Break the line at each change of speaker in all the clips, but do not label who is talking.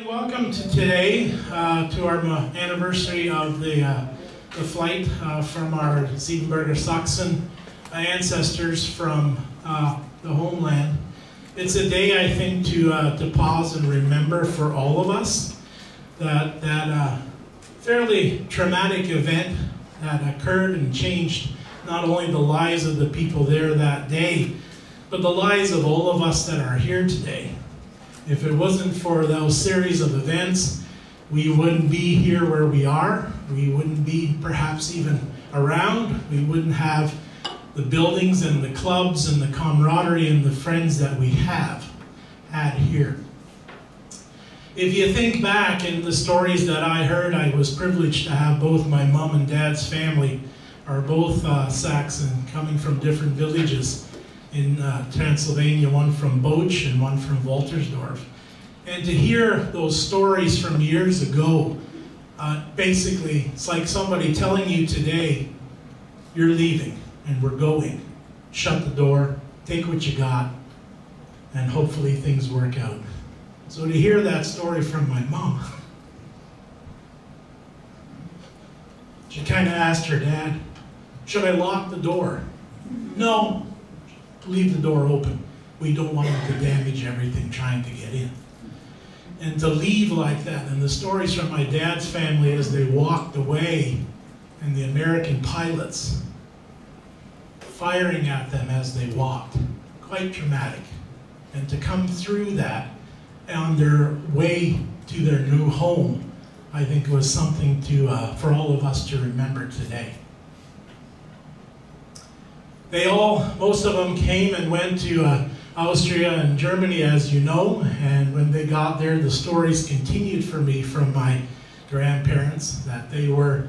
welcome to today to our anniversary of the flight from our Siebenbürger Sachsen ancestors from the homeland. It's a day, I think, to pause and remember for all of us that fairly traumatic event that occurred and changed not only the lives of the people there that day, but the lives of all of us that are here today. If it wasn't for those series of events, we wouldn't be here where we are. We wouldn't be perhaps even around. We wouldn't have the buildings and the clubs and the camaraderie and the friends that we have had here. If you think back in the stories that I heard, I was privileged to have both my mom and dad's family are both Saxon, coming from different villages in Transylvania, one from Boch and one from Woltersdorf. And to hear those stories from years ago, basically, it's like somebody telling you today, you're leaving and we're going. Shut the door, take what you got, and hopefully things work out. So to hear that story from my mom, she kind of asked her dad, should I lock the door? No. Leave the door open. We don't want them to damage everything trying to get in. And to leave like that, and the stories from my dad's family as they walked away, and the American pilots firing at them as they walked, quite traumatic. And to come through that on their way to their new home, I think was something for all of us to remember today. Most of them came and went to Austria and Germany, as you know, and when they got there, the stories continued for me from my grandparents that they were,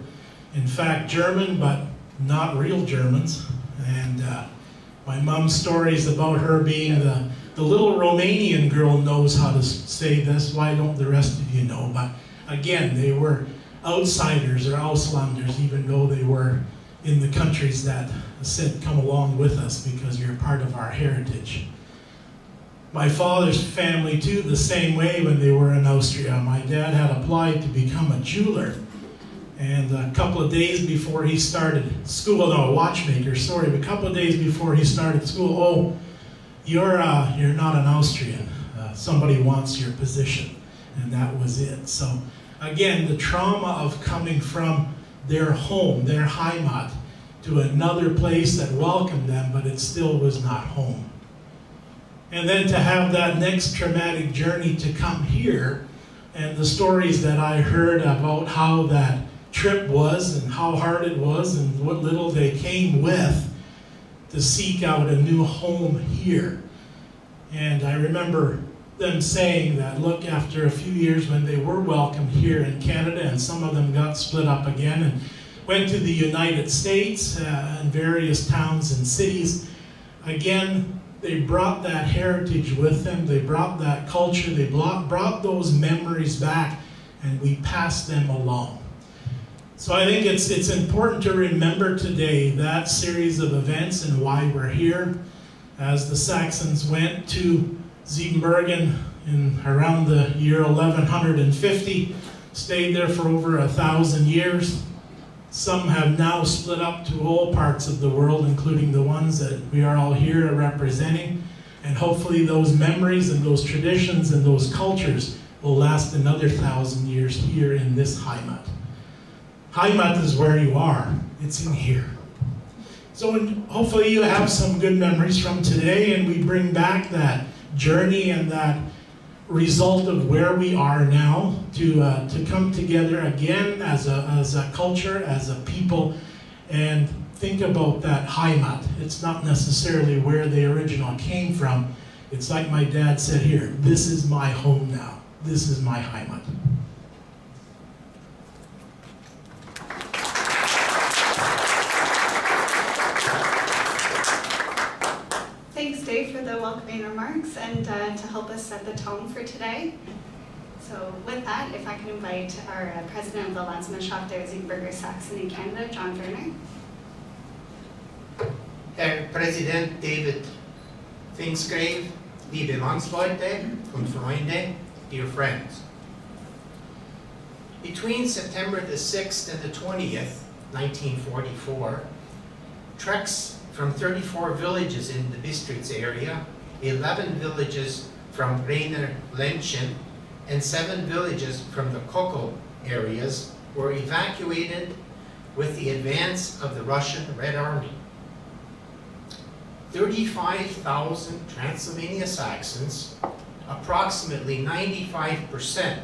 in fact, German, but not real Germans. And my mom's stories about her being the little Romanian girl knows how to say this, why don't the rest of you know? But again, they were outsiders or Auslanders, even though they were in the countries that said, come along with us because you're part of our heritage. My father's family too, the same way when they were in Austria. My dad had applied to become a jeweler. And a couple of days before he started school, a watchmaker, sorry, but a couple of days before he started school, you're not an Austrian. Somebody wants your position. And that was it. So again, the trauma of coming from their home, their Heimat, to another place that welcomed them, but it still was not home. And then to have that next traumatic journey to come here, and the stories that I heard about how that trip was and how hard it was and what little they came with to seek out a new home here. And I remember them saying that, look, after a few years when they were welcomed here in Canada, and some of them got split up again and went to the United States and various towns and cities, again, they brought that heritage with them, they brought that culture, they brought those memories back, and we passed them along. So I think it's important to remember today that series of events and why we're here. As the Saxons went to Siebenbürgen in around the year 1150, stayed there for over 1,000 years. Some have now split up to all parts of the world, including the ones that we are all here representing. And hopefully those memories and those traditions and those cultures will last another 1,000 years here in this Heimat. Heimat is where you are. It's in here. So hopefully you have some good memories from today, and we bring back that journey and that result of where we are now to come together again as a culture, as a people, and think about that Heimat. It's not necessarily where the original came from. It's like my dad said here, this is my home now. This is my Heimat.
Thanks, Dave, for the welcoming remarks and to help us set the tone for today. So with that, if I can invite our president of the Landsmannschaft der Siebenbürger Sachsen in Canada, John Werner.
Herr Präsident David Pfingstgraef, liebe Landsleute und Freunde, dear friends. Between September the 6th and the 20th, 1944, treks from 34 villages in the Bistritzer area, 11 villages from Rainer Lenchen, and 7 villages from the Kokol areas were evacuated with the advance of the Russian Red Army. 35,000 Transylvania Saxons, approximately 95%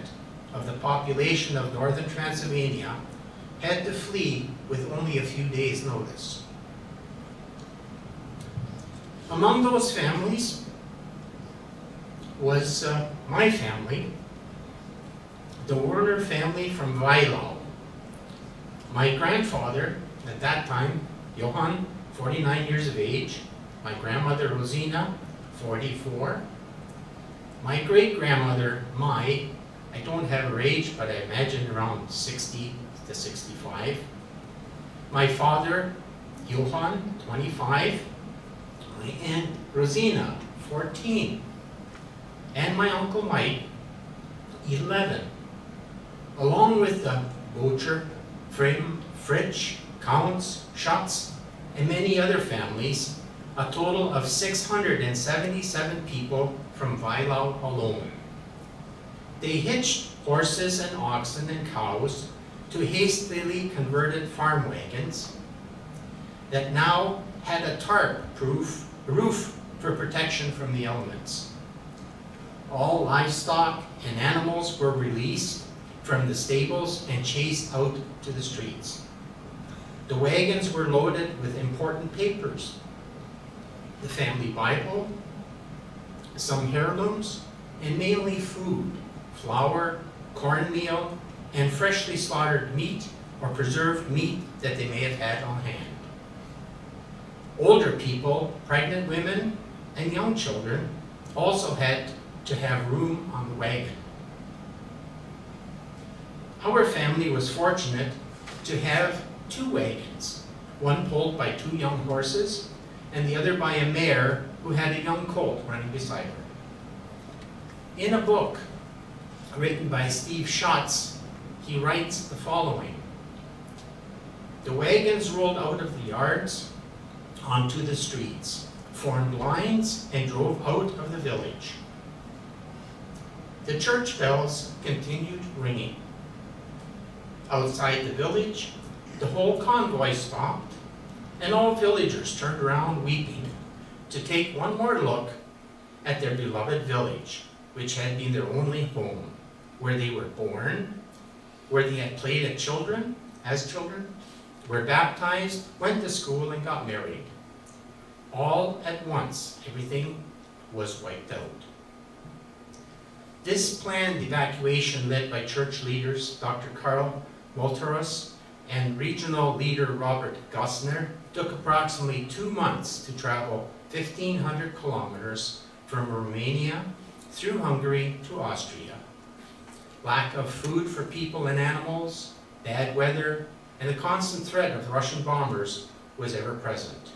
of the population of northern Transylvania, had to flee with only a few days' notice. Among those families was my family, the Werner family from Weilau. My grandfather, at that time, Johann, 49 years of age, my grandmother Rosina, 44, my great-grandmother Mai, I don't have her age, but I imagine around 60 to 65. My father, Johann, 25. My aunt Rosina, 14. And my uncle Mike, 11. Along with the Bocher, Frim, Fritsch, Counts, Schatz, and many other families, a total of 677 people from Weilau alone. They hitched horses and oxen and cows to hastily converted farm wagons that now had a tarp-proof roof for protection from the elements. All livestock and animals were released from the stables and chased out to the streets. The wagons were loaded with important papers, the family Bible, some heirlooms, and mainly food, flour, cornmeal, and freshly slaughtered meat or preserved meat that they may have had on hand. Older people, pregnant women, and young children also had to have room on the wagon. Our family was fortunate to have 2 wagons, one pulled by 2 young horses and the other by a mare who had a young colt running beside her. In a book written by Steve Schatz, he writes the following: "The wagons rolled out of the yards onto the streets, formed lines, and drove out of the village. The church bells continued ringing. Outside the village, the whole convoy stopped, and all villagers turned around weeping to take one more look at their beloved village, which had been their only home, where they were born, where they had played as children, were baptized, went to school, and got married. All at once, everything was wiped out." This planned evacuation, led by church leaders Dr. Karl Molterus and regional leader Robert Gossner, took approximately 2 months to travel 1,500 kilometers from Romania through Hungary to Austria. Lack of food for people and animals, bad weather, and the constant threat of Russian bombers was ever present.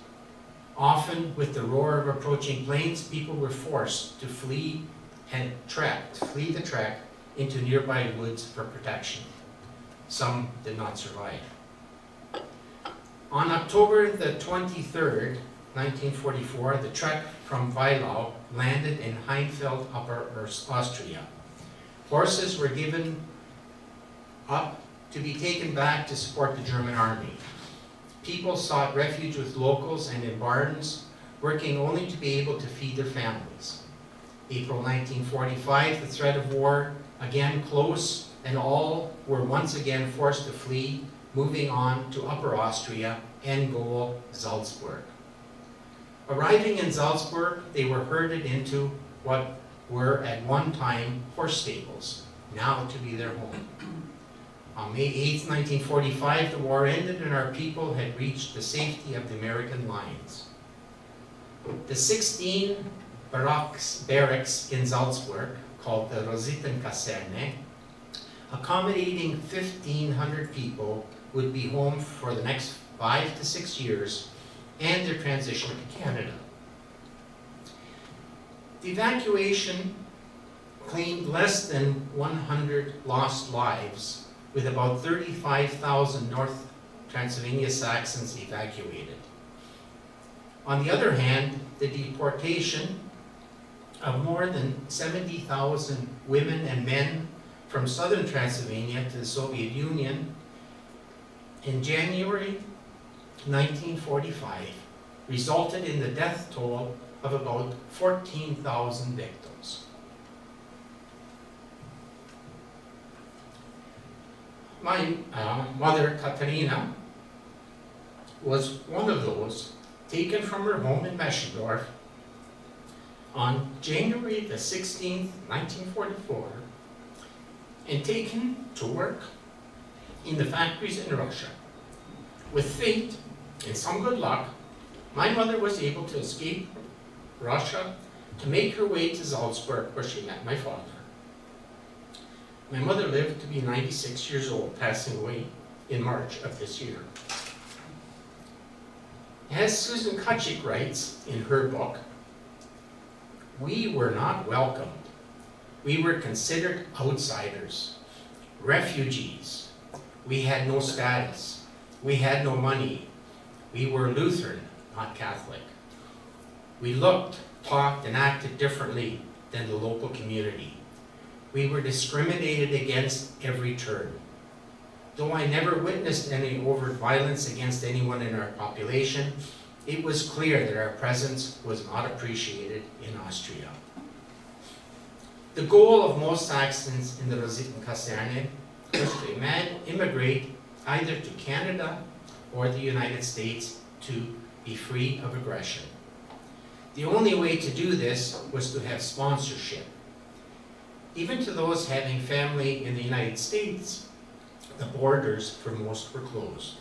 Often, with the roar of approaching planes, people were forced to flee the trek into nearby woods for protection. Some did not survive. On October the 23rd, 1944, the trek from Weilau landed in Heinfeld, Upper Austria. Horses were given up to be taken back to support the German army. People sought refuge with locals and in barns, working only to be able to feed their families. April 1945, the threat of war again close, and all were once again forced to flee, moving on to Upper Austria, end goal Salzburg. Arriving in Salzburg, they were herded into what were at one time horse stables, now to be their home. On May 8, 1945, the war ended and our people had reached the safety of the American lines. The 16 barracks in Salzburg, called the Rositenkaserne, accommodating 1,500 people, would be home for the next 5 to 6 years and their transition to Canada. The evacuation claimed less than 100 lost lives with about 35,000 North Transylvania Saxons evacuated. On the other hand, the deportation of more than 70,000 women and men from southern Transylvania to the Soviet Union in January 1945 resulted in the death toll of about 14,000 victims. My mother, Katarina, was one of those taken from her home in Meschendorf on January the 16th, 1944, and taken to work in the factories in Russia. With fate and some good luck, my mother was able to escape Russia to make her way to Salzburg, where she met my father. My mother lived to be 96 years old, passing away in March of this year. As Susan Kutchik writes in her book, we were not welcomed. We were considered outsiders, refugees. We had no status. We had no money. We were Lutheran, not Catholic. We looked, talked, and acted differently than the local community. We were discriminated against every turn. Though I never witnessed any overt violence against anyone in our population, it was clear that our presence was not appreciated in Austria. The goal of most Saxons in the Rositenkaserne was to immigrate either to Canada or the United States to be free of aggression. The only way to do this was to have sponsorship. Even to those having family in the United States, the borders for most were closed.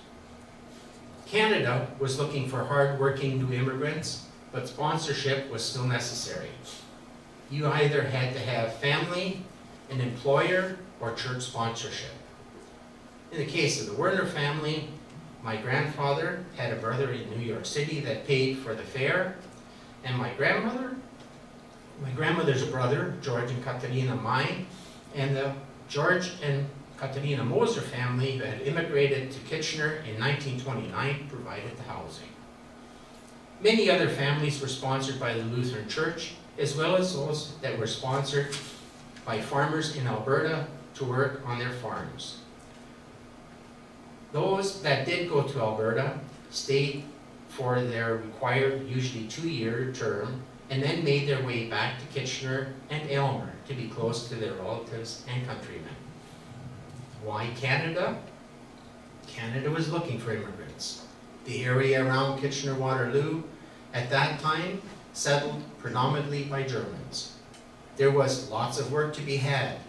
Canada was looking for hard-working new immigrants, but sponsorship was still necessary. You either had to have family, an employer, or church sponsorship. In the case of the Werner family, my grandfather had a brother in New York City that paid for the fare, and my grandmother's brother, George and Katarina May, and the George and Katarina Moser family who had immigrated to Kitchener in 1929 provided the housing. Many other families were sponsored by the Lutheran Church, as well as those that were sponsored by farmers in Alberta to work on their farms. Those that did go to Alberta stayed for their required, usually 2-year term, and then made their way back to Kitchener and Aylmer to be close to their relatives and countrymen. Why Canada? Canada was looking for immigrants. The area around Kitchener-Waterloo at that time settled predominantly by Germans. There was lots of work to be had,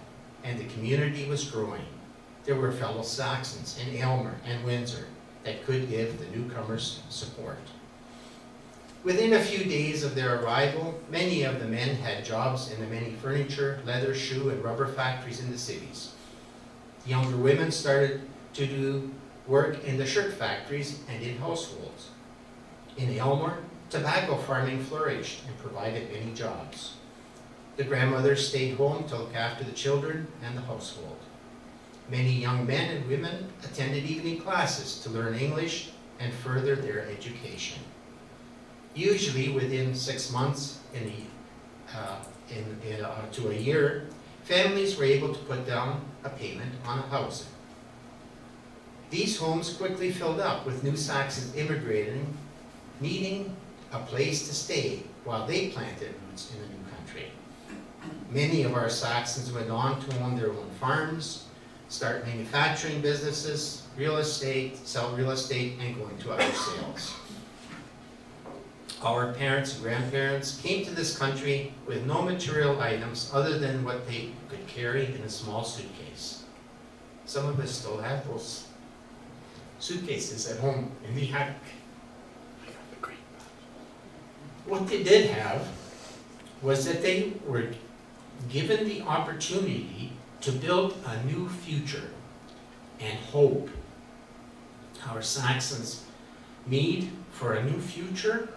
and the community was growing. There were fellow Saxons in Aylmer and Windsor that could give the newcomers support. Within a few days of their arrival, many of the men had jobs in the many furniture, leather, shoe, and rubber factories in the cities. The younger women started to do work in the shirt factories and in households. In Aylmer, tobacco farming flourished and provided many jobs. The grandmothers stayed home to look after the children and the household. Many young men and women attended evening classes to learn English and further their education. Usually within 6 months to a year, families were able to put down a payment on a housing. These homes quickly filled up with new Saxons immigrating, needing a place to stay while they planted roots in the new country. Many of our Saxons went on to own their own farms, start manufacturing businesses, real estate, sell real estate, and go into other sales. Our parents and grandparents came to this country with no material items other than what they could carry in a small suitcase. Some of us still have those suitcases at home in the attic. What they did have was that they were given the opportunity to build a new future and hope. Our Saxons need for a new future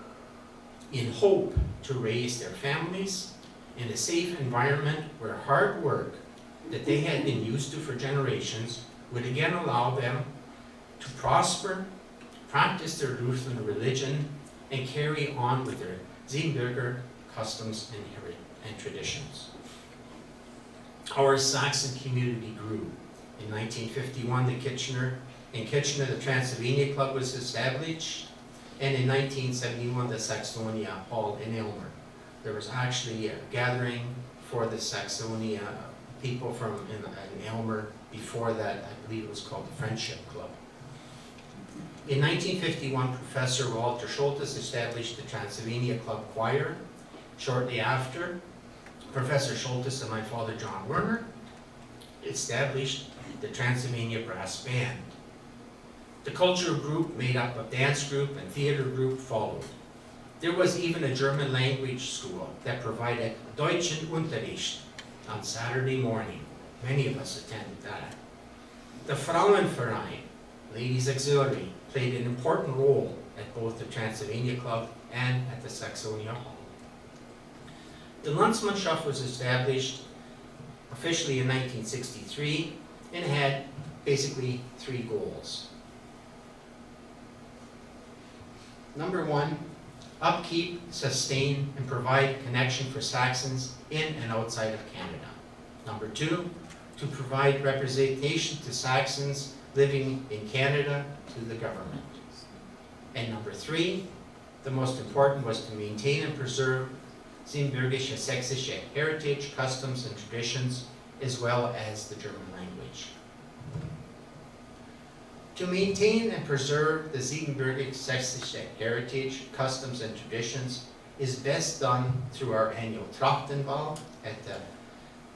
in hope to raise their families in a safe environment where hard work that they had been used to for generations would again allow them to prosper, practice their Lutheran religion, and carry on with their Siebenbürger customs and traditions. Our Saxon community grew. In 1951, in Kitchener, the Transylvania Club was established, and in 1971, the Saxonia Hall in Aylmer. There was actually a gathering for the Saxonia people from in Aylmer. Before that, I believe it was called the Friendship Club. In 1951, Professor Walter Scholtes established the Transylvania Club Choir. Shortly after, Professor Scholtes and my father, John Werner, established the Transylvania Brass Band. The cultural group made up of dance group and theater group followed. There was even a German language school that provided Deutschen Unterricht on Saturday morning. Many of us attended that. The Frauenverein, Ladies Auxiliary, played an important role at both the Transylvania Club and at the Saxonia Hall. The Landsmannschaft was established officially in 1963 and had basically 3 goals. Number 1, upkeep, sustain, and provide connection for Saxons in and outside of Canada. Number 2, to provide representation to Saxons living in Canada to the government. And number 3, the most important, was to maintain and preserve Siebenbürgische Sächsische heritage, customs, and traditions, as well as the German language. To maintain and preserve the Siebenbürgische Sächsische heritage, customs, and traditions is best done through our annual Trachtenball at the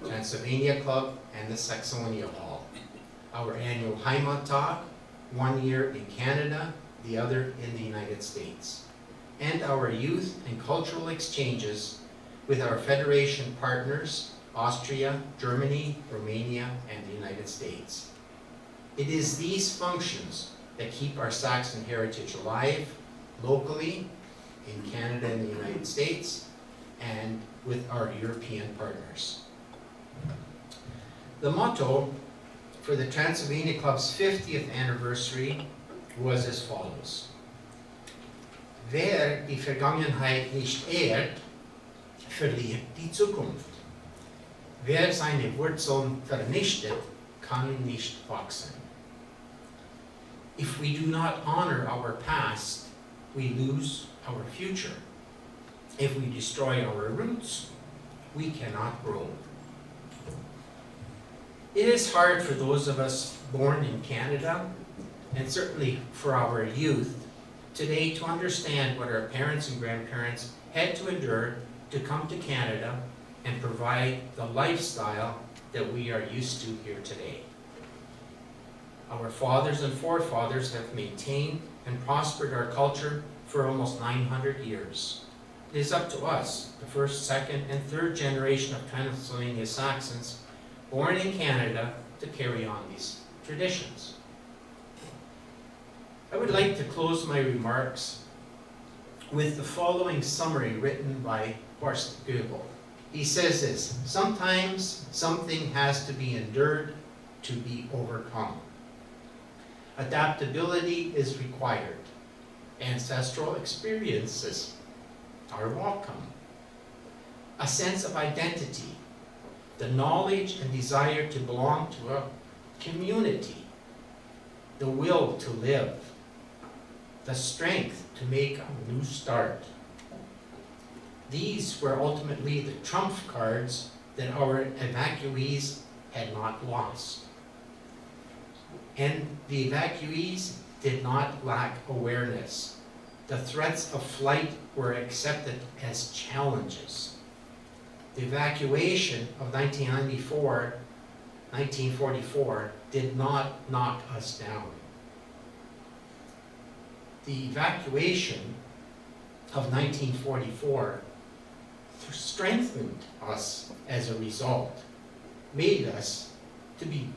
Transylvania Club and the Saxonia Hall. Our annual Heimattag, 1 year in Canada, the other in the United States. And our youth and cultural exchanges with our federation partners, Austria, Germany, Romania, and the United States. It is these functions that keep our Saxon heritage alive locally in Canada and the United States and with our European partners. The motto for the Transylvania Club's 50th anniversary was as follows: Wer die Vergangenheit nicht ehrt, verliert die Zukunft. Wer seine Wurzeln vernichtet, kann nicht wachsen. If we do not honor our past, we lose our future. If we destroy our roots, we cannot grow. It is hard for those of us born in Canada, and certainly for our youth today, to understand what our parents and grandparents had to endure to come to Canada and provide the lifestyle that we are used to here today. Our fathers and forefathers have maintained and prospered our culture for almost 900 years. It is up to us, the first, second, and third generation of Transylvania Saxons born in Canada, to carry on these traditions. I would like to close my remarks with the following summary written by Horst Goebel. He says this: sometimes something has to be endured to be overcome. Adaptability is required. Ancestral experiences are welcome. A sense of identity, the knowledge and desire to belong to a community, the will to live, the strength to make a new start. These were ultimately the trump cards that our evacuees had not lost. And the evacuees did not lack awareness. The threats of flight were accepted as challenges. The evacuation of 1944 did not knock us down. The evacuation of 1944 strengthened us as a result, made us, to be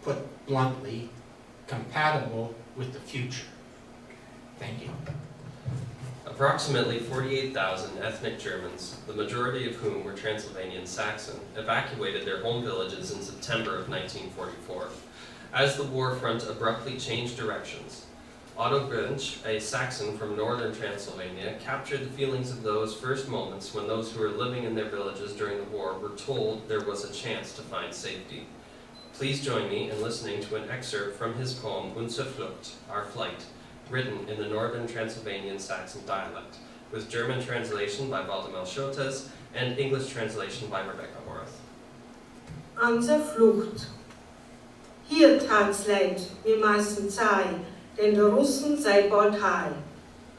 put bluntly, compatible with the future. Thank you.
Approximately 48,000 ethnic Germans, the majority of whom were Transylvanian Saxon, evacuated their home villages in September of 1944. as the war front abruptly changed directions. Otto Gunesch, a Saxon from northern Transylvania, captured the feelings of those first moments when those who were living in their villages during the war were told there was a chance to find safety. Please join me in listening to an excerpt from his poem Anser Flucht, Our Flight, written in the northern Transylvanian Saxon dialect, with German translation by Waldemar Scholtes and English translation by Rebecca Horace.
Anser Flucht. Hier tat's leid, wie meistens sei, denn der Russen sei bald hei.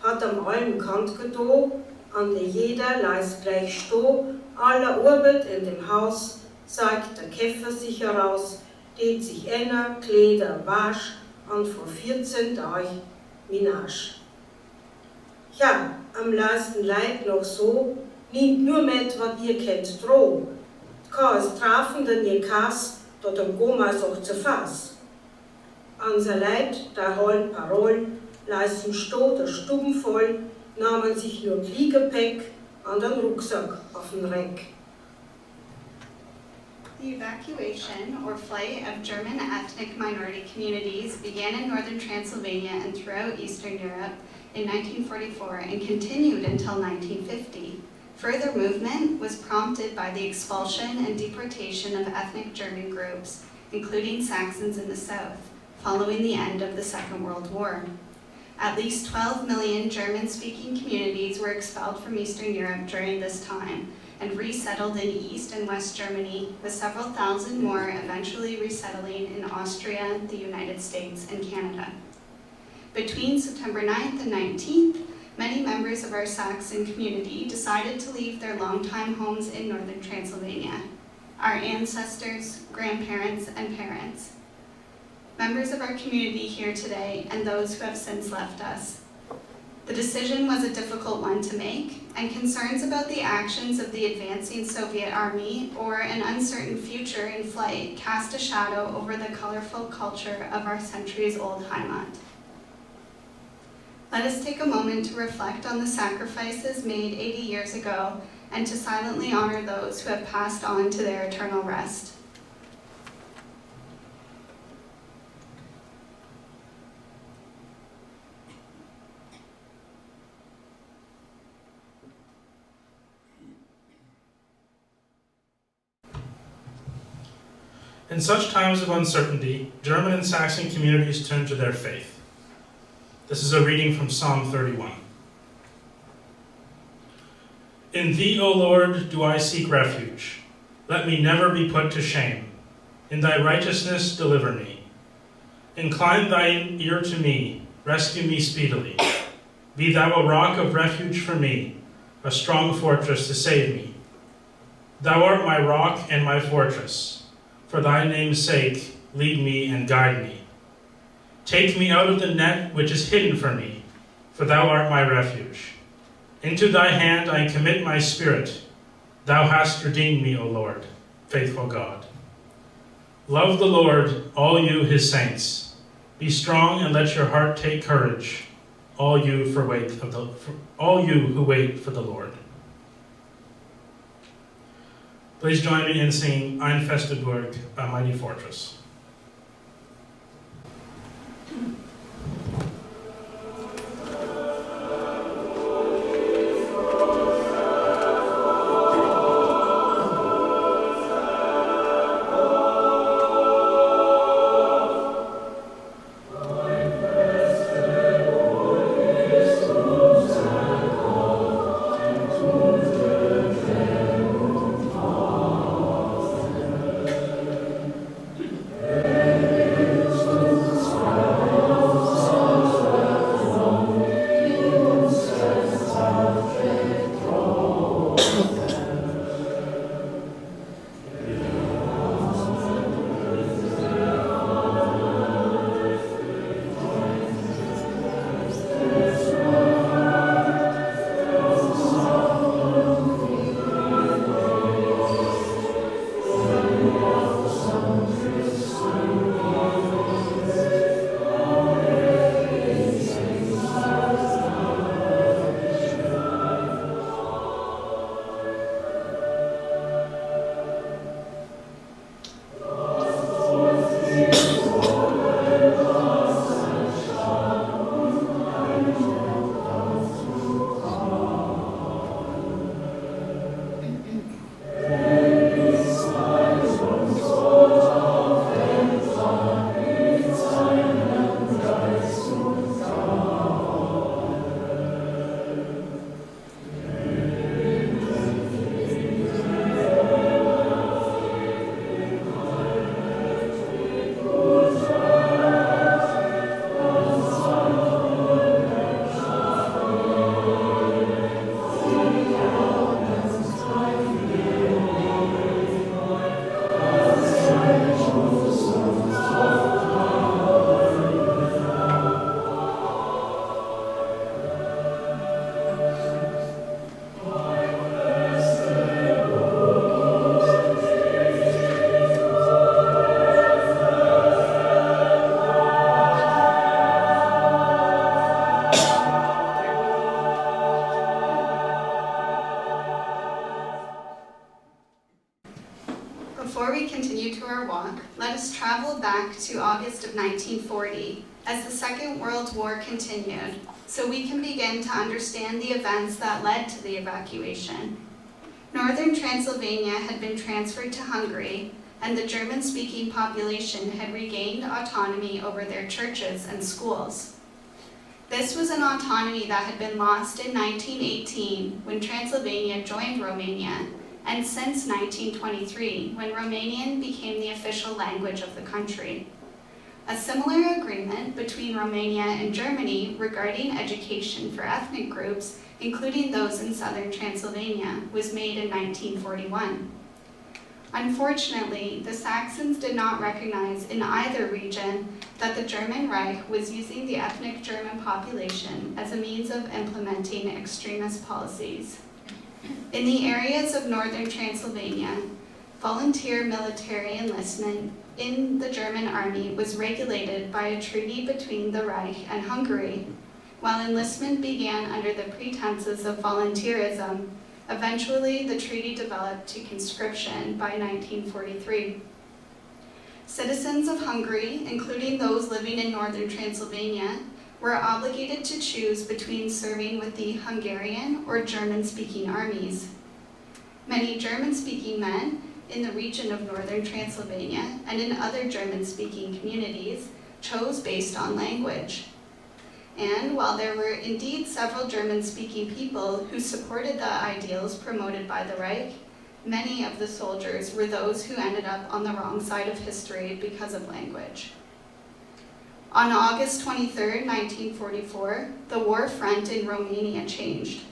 Hat am allen Kant gedo, an der jeder leist gleich sto, aller Arbeit in dem Haus, zeigt der Käfer sich heraus, tät sich einer, Kleider, wasch, an vor 14 Tagen Minage. Ja, am leisten Leid noch so, nimmt nur mit, wat ihr kennt, droh. Kann es trafen, denn ihr Kass, dort am Gomas auch zu fass. Anser Leid, der hollen Parol, leisten Sto der Stuben voll, nahmen sich nur Kliegepäck an den Rucksack auf den Reck.
The evacuation, or flight, of German ethnic minority communities began in northern Transylvania and throughout Eastern Europe in 1944 and continued until 1950. Further movement was prompted by the expulsion and deportation of ethnic German groups, including Saxons in the south, following the end of the Second World War. At least 12 million German-speaking communities were expelled from Eastern Europe during this time and resettled in East and West Germany, with several thousand more eventually resettling in Austria, the United States, and Canada. Between September 9th and 19th, many members of our Saxon community decided to leave their longtime homes in northern Transylvania, our ancestors, grandparents, and parents. Members of our community here today and those who have since left us. The decision was a difficult one to make, and concerns about the actions of the advancing Soviet army or an uncertain future in flight cast a shadow over the colorful culture of our centuries-old Heimat. Let us take a moment to reflect on the sacrifices made 80 years ago and to silently honor those who have passed on to their eternal rest.
In such times of uncertainty, German and Saxon communities turn to their faith. This is a reading from Psalm 31. In thee, O Lord, do I seek refuge. Let me never be put to shame. In thy righteousness deliver me. Incline thine ear to me, rescue me speedily. Be thou a rock of refuge for me, a strong fortress to save me. Thou art my rock and my fortress. For thy name's sake, lead me and guide me. Take me out of the net which is hidden for me, for thou art my refuge. Into thy hand I commit my spirit. Thou hast redeemed me, O Lord, faithful God. Love the Lord, all you his saints. Be strong and let your heart take courage, all you who wait for the Lord. Please join me in singing Ein feste Burg, a mighty fortress.
traveled back to August of 1940 as the Second World War continued, so we can begin to understand the events that led to the evacuation. Northern Transylvania had been transferred to Hungary, and the German-speaking population had regained autonomy over their churches and schools. This was an autonomy that had been lost in 1918 when Transylvania joined Romania, and since 1923 when Romanian became the official language of the country. A similar agreement between Romania and Germany regarding education for ethnic groups, including those in southern Transylvania, was made in 1941. Unfortunately, the Saxons did not recognize in either region that the German Reich was using the ethnic German population as a means of implementing extremist policies. In the areas of northern Transylvania, volunteer military enlistment in the German army was regulated by a treaty between the Reich and Hungary, while enlistment began under the pretenses of volunteerism. Eventually, the treaty developed to conscription by 1943. Citizens of Hungary, including those living in northern Transylvania, were obligated to choose between serving with the Hungarian or German-speaking armies. Many German-speaking men in the region of northern Transylvania and in other German-speaking communities chose based on language. And while there were indeed several German-speaking people who supported the ideals promoted by the Reich, many of the soldiers were those who ended up on the wrong side of history because of language. On August 23, 1944, the war front in Romania changed.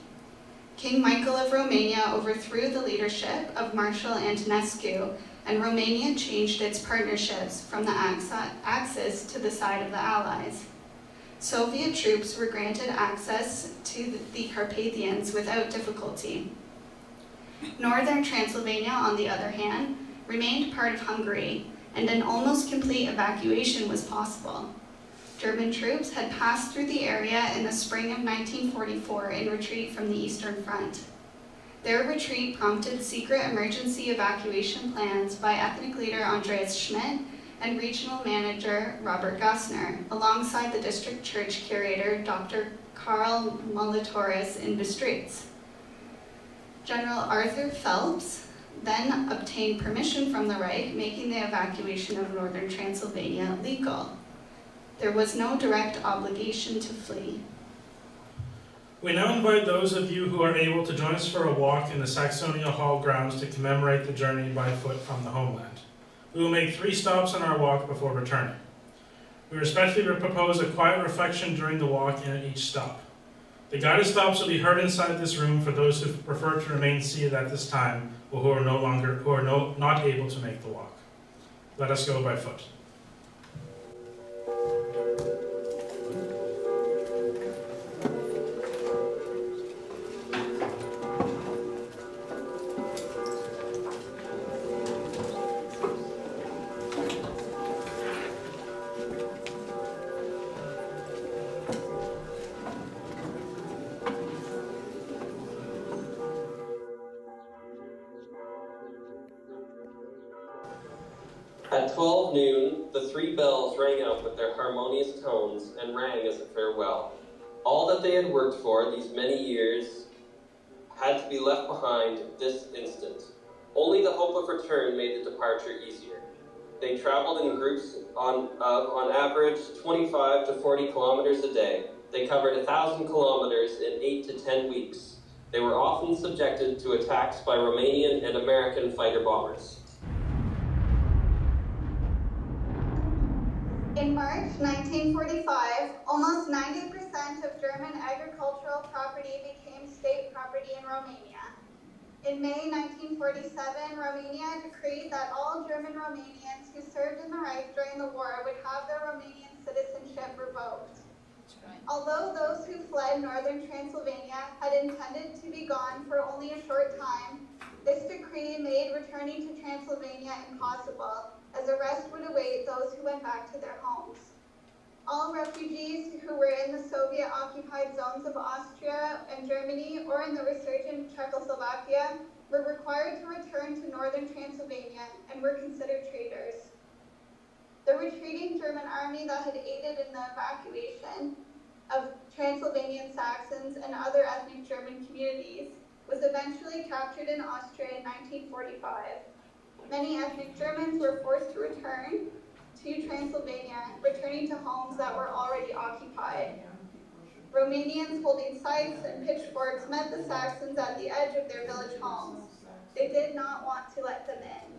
King Michael of Romania overthrew the leadership of Marshal Antonescu, and Romania changed its partnerships from the Axis to the side of the Allies. Soviet troops were granted access to the Carpathians without difficulty. Northern Transylvania, on the other hand, remained part of Hungary, and an almost complete evacuation was possible. German troops had passed through the area in the spring of 1944 in retreat from the Eastern Front. Their retreat prompted secret emergency evacuation plans by ethnic leader Andreas Schmidt and regional manager Robert Gosner, alongside the district church curator Dr. Karl Molitoris in Bistritzer. General Arthur Phelps then obtained permission from the Reich, making the evacuation of northern Transylvania legal. There was no direct obligation to flee.
We now invite those of you who are able to join us for a walk in the Saxonia Hall grounds to commemorate the journey by foot from the homeland. We will make 3 stops on our walk before returning. We respectfully propose a quiet reflection during the walk and at each stop. The guided stops will be heard inside this room for those who prefer to remain seated at this time or who are not able to make the walk. Let us go by foot.
At 12 noon, the 3 bells rang out with their harmonious tones and rang as a farewell. All that they had worked for these many years had to be left behind this instant. Only the hope of return made the departure easier. They traveled in groups on average 25 to 40 kilometers a day. They covered 1,000 kilometers in 8 to 10 weeks. They were often subjected to attacks by Romanian and American fighter bombers.
In March 1945, almost 90% of German agricultural property became state property in Romania. In May 1947, Romania decreed that all German Romanians who served in the Reich during the war would have their Romanian citizenship revoked. Although those who fled northern Transylvania had intended to be gone for only a short time, this decree made returning to Transylvania impossible, as arrest would await those who went back to their homes. All refugees who were in the Soviet-occupied zones of Austria and Germany or in the resurgent Czechoslovakia were required to return to northern Transylvania and were considered traitors. retreating German army that had aided in the evacuation of Transylvanian Saxons and other ethnic German communities was eventually captured in Austria in 1945. Many ethnic Germans were forced to return to Transylvania, returning to homes that were already occupied. Romanians holding scythes and pitchforks met the Saxons at the edge of their village homes. They did not want to let them in.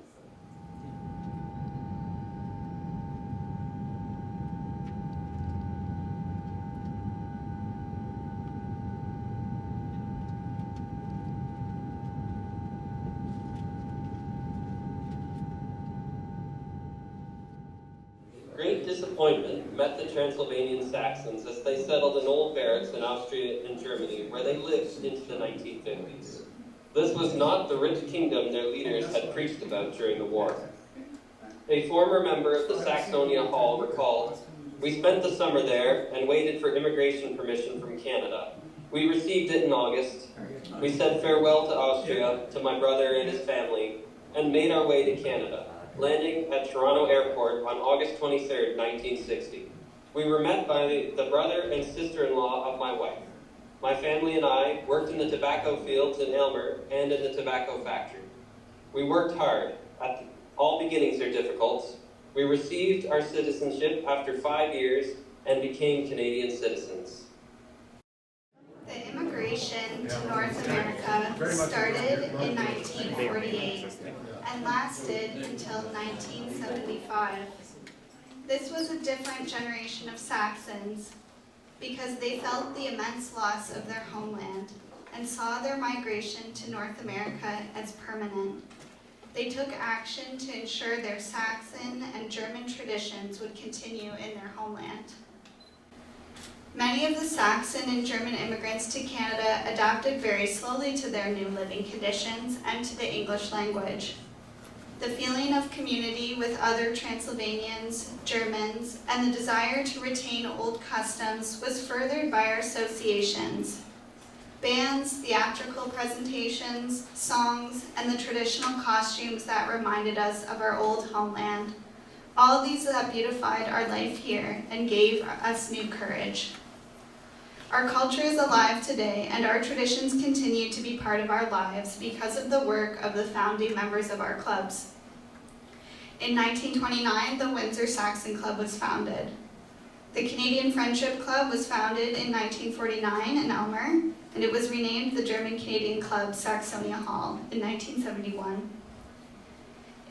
Great disappointment met the Transylvanian Saxons as they settled in old barracks in Austria and Germany, where they lived into the 1950s. This was not the rich kingdom their leaders had preached about during the war. A former member of the Saxonia Hall recalled, "We spent the summer there and waited for immigration permission from Canada. We received it in August. We said farewell to Austria, to my brother and his family, and made our way to Canada, landing at Toronto Airport on August 23, 1960. We were met by the brother and sister-in-law of my wife. My family and I worked in the tobacco fields in Aylmer and in the tobacco factory. We worked hard. All beginnings are difficult. We received our citizenship after 5 years and became Canadian citizens."
The immigration to North America started in 1948 and lasted until 1975. This was a different generation of Saxons because they felt the immense loss of their homeland and saw their migration to North America as permanent. They took action to ensure their Saxon and German traditions would continue in their homeland. Many of the Saxon and German immigrants to Canada adapted very slowly to their new living conditions and to the English language. The feeling of community with other Transylvanians, Germans, and the desire to retain old customs was furthered by our associations. Bands, theatrical presentations, songs, and the traditional costumes that reminded us of our old homeland. All these that beautified our life here and gave us new courage. Our culture is alive today, and our traditions continue to be part of our lives because of the work of the founding members of our clubs. In 1929, the Windsor Saxon Club was founded. The Canadian Friendship Club was founded in 1949 in Aylmer, and it was renamed the German-Canadian Club Saxonia Hall in 1971.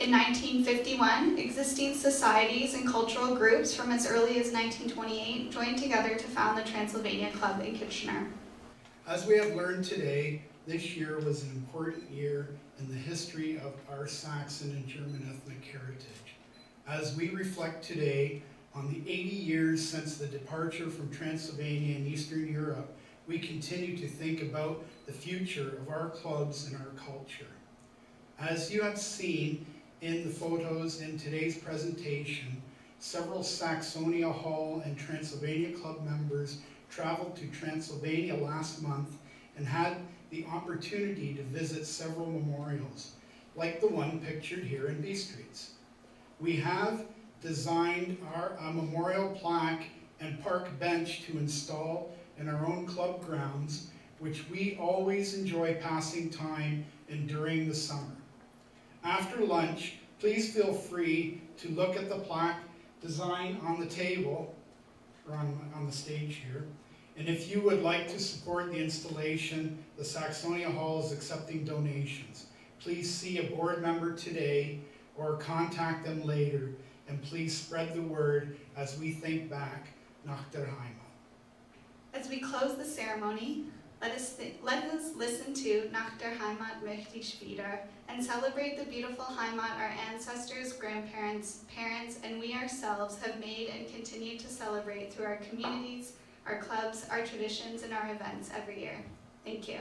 In 1951, existing societies and cultural groups from as early as 1928 joined together to found the Transylvania Club in Kitchener.
As we have learned today, this year was an important year in the history of our Saxon and German ethnic heritage. As we reflect today on the 80 years since the departure from Transylvania and Eastern Europe, we continue to think about the future of our clubs and our culture. As you have seen in the photos in today's presentation, several Saxonia Hall and Transylvania Club members traveled to Transylvania last month and had the opportunity to visit several memorials, like the one pictured here in Bistritzer. We have designed a memorial plaque and park bench to install in our own club grounds, which we always enjoy passing time in during the summer. After lunch, please feel free to look at the plaque design on the table, or on the stage here. And if you would like to support the installation, the Saxonia Hall is accepting donations. Please see a board member today or contact them later, and please spread the word as we think back nach der Heimat.
As we close the ceremony, let us listen to Nach der Heimat möchte ich wieder and celebrate the beautiful Heimat our ancestors, grandparents, parents, and we ourselves have made and continue to celebrate through our communities, our clubs, our traditions, and our events every year. Thank you.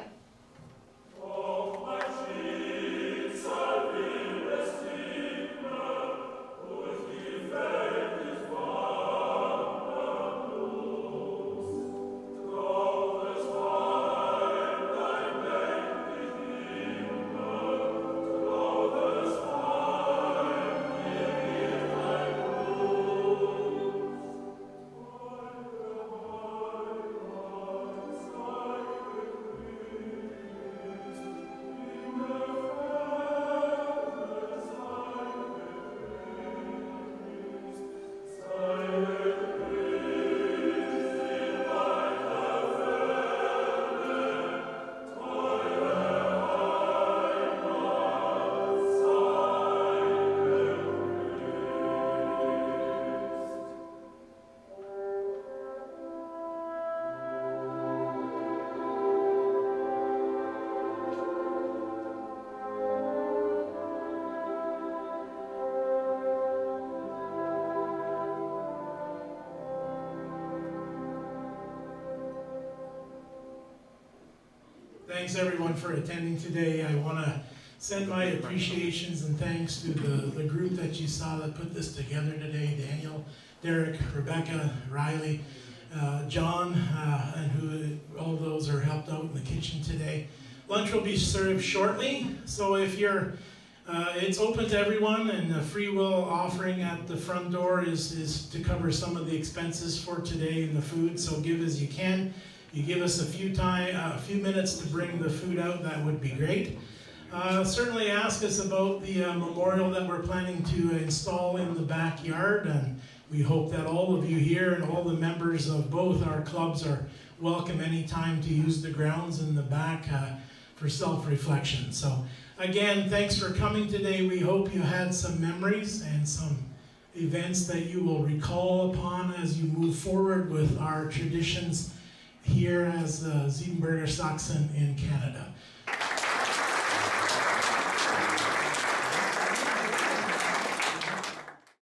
Thanks everyone for attending today. I want to send my appreciations and thanks to the group that you saw that put this together today. Daniel, Derek, Rebecca, Riley, John, and who all those are helped out in the kitchen today. Lunch will be served shortly, so if you're, it's open to everyone, and the free will offering at the front door is to cover some of the expenses for today and the food. So give as you can. You give us a few minutes to bring the food out, that would be great. Certainly ask us about the memorial that we're planning to install in the backyard, and we hope that all of you here and all the members of both our clubs are welcome anytime to use the grounds in the back for self-reflection. So again, thanks for coming today. We hope you had some memories and some events that you will recall upon as you move forward with our traditions here as Siebenbürger Sachsen in Canada.